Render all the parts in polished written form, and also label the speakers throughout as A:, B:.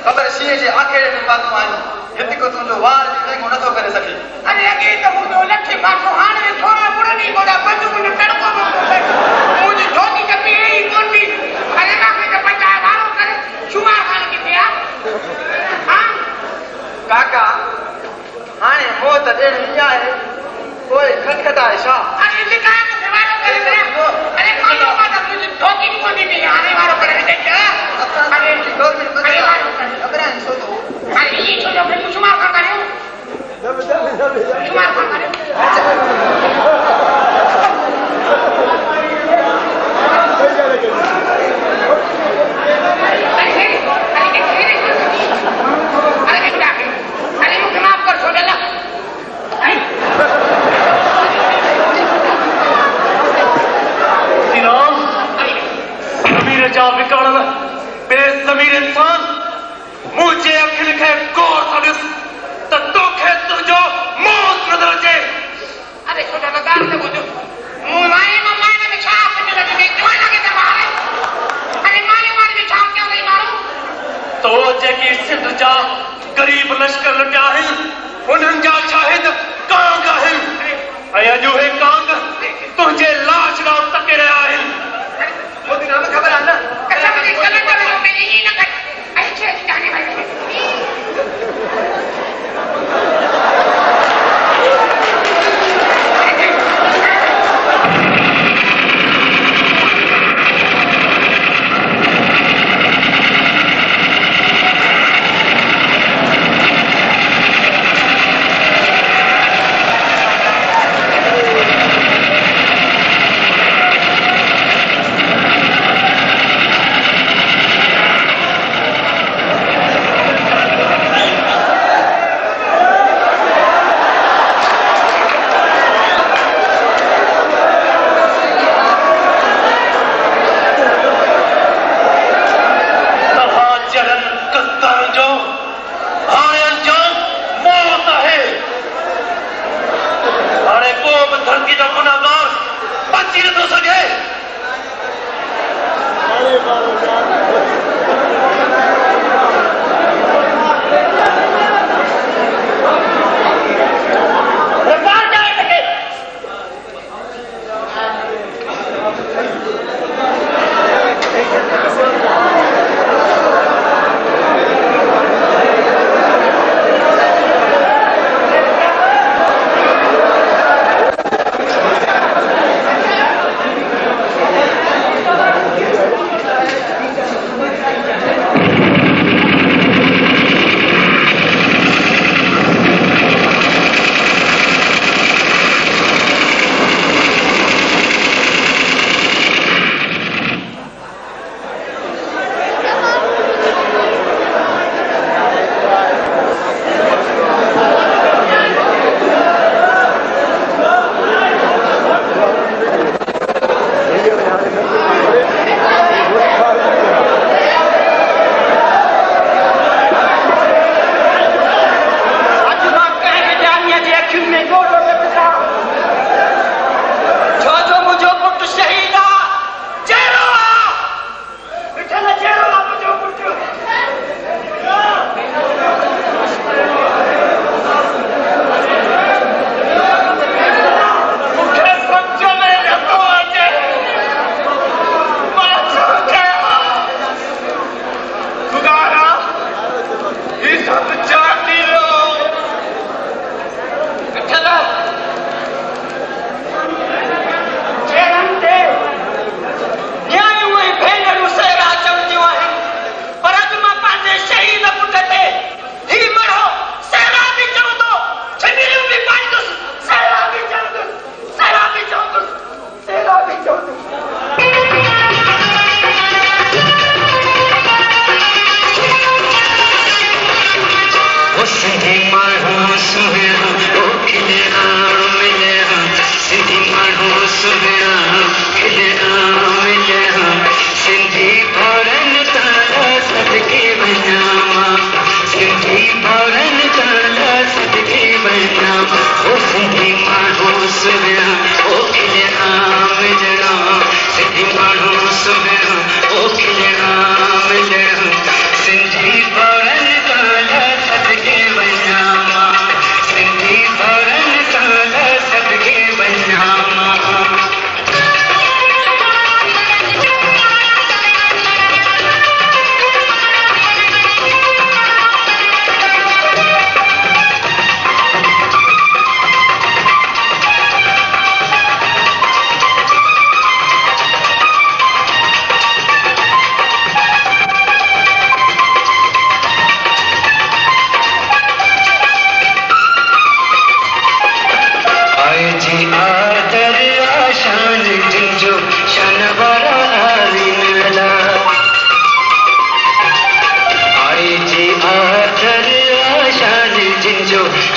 A: ख़बर शींहं जे आखेड़े में पातो आहियूं हिते को तुंहिंजो वार बि कंहिंखो नथो करे सघे।
B: अरे अॻे त मुंहिंजो लक्ष्य पातो हाणे थोरा मुड़नी मोड़ा बंदि मुंहिंजो तड़को मुंहिंजी धोती त पी ई कोन थी। अरे मूंखे त पंचायत वारो करे शुमार खान किथे आहे? हाँ
A: काका हाणे मौत ॾियण इहा आहे कोई खटखटाए छा?
B: अरे लिखा मुझे वारो करे अरे मानो माता तुझे धोती कोन थी पी हाणे वारो करे दे।
A: अरे गवर्नमेंट बदले अबरान सो तो
B: अरे ये छोड़ो फिर शुमार खान करे शुमार खान करे
C: बेज़मीर इंसान मुझे अखिल खे गौर सां ॾिस त तोखे तुंहिंजो मौत नज़र अचे।
B: अरे छोटा लगा से बुझो मुलाए मम्मा ने छाप के लगे क्यों लगे त मारे अरे मारे में छाप क्यों नहीं मारो
C: तो जेकी सिंध जा गरीब लश्कर लॻिया आहिनि उन्हनि जा शाहिद कांग आहिनि ऐं अॼु उहे कांग तुंहिंजे लाश ॾांहुं तके रहिया आहिनि।
A: मोदी नाम ख़बर आहे न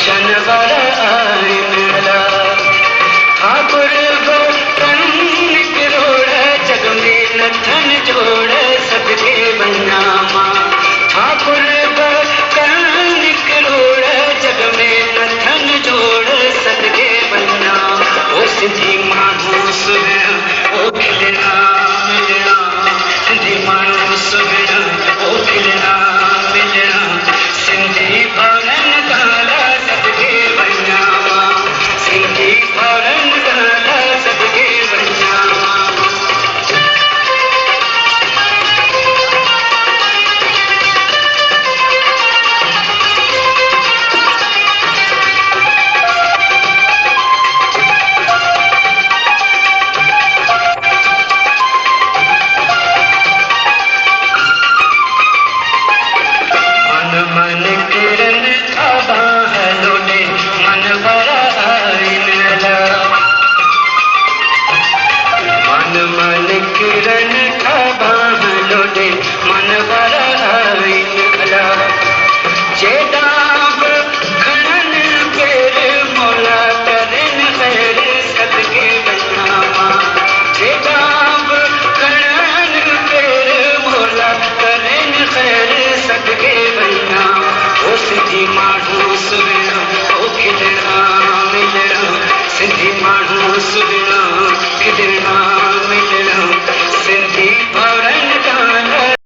D: शनवा